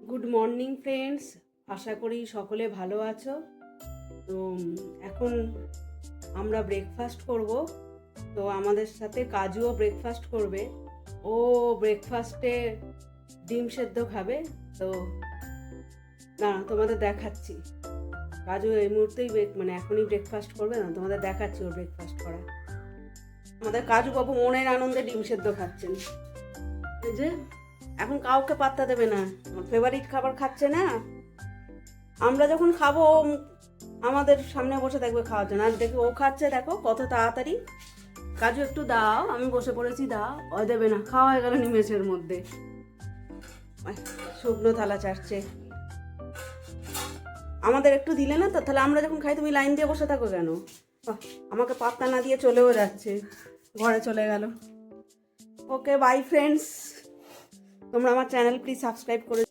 Good morning friends, আশা করি সকলে ভালো আছো। তো এখন আমরা ব্রেকফাস্ট করব। তো আমাদের সাথে কাজুও ব্রেকফাস্ট করবে। ও ব্রেকফাস্টে ডিম সেদ্ধ খাবে। তো না, তোমাদের দেখাচ্ছি। কাজু এই মুহূর্তেই এখনই ব্রেকফাস্ট করবে না, তোমাদের দেখাচ্ছি ওর ব্রেকফাস্ট করা। আমাদের কাজু বাবু মনের আনন্দে ডিম সেদ্ধ খাচ্ছেন। এই যে এখন কাউকে পাত্তা দেবে না, ফেভারিট খাবার খাচ্ছে না। আমরা যখন খাবো আমাদের সামনে বসে দেখবে খাওয়ার জন্য, আর দেখবে ও খাচ্ছে, দেখো কত তাড়াতাড়ি। কাজু একটু দাও, আমি বসে পড়েছি, দাও। ও দেবে না, খাওয়া হয়ে গেল নিমেষের মধ্যে। শুকনো থালা চাটছে। আমাদের একটু দিলে না তো, তাহলে আমরা যখন খাই তুমি লাইন দিয়ে বসে থাকো কেন? আমাকে পাত্তা না দিয়ে চলেও যাচ্ছে, ঘরে চলে গেল। ওকে বাই ফ্রেন্ডস, তোমরা আমার চ্যানেল প্লিজ সাবস্ক্রাইব করে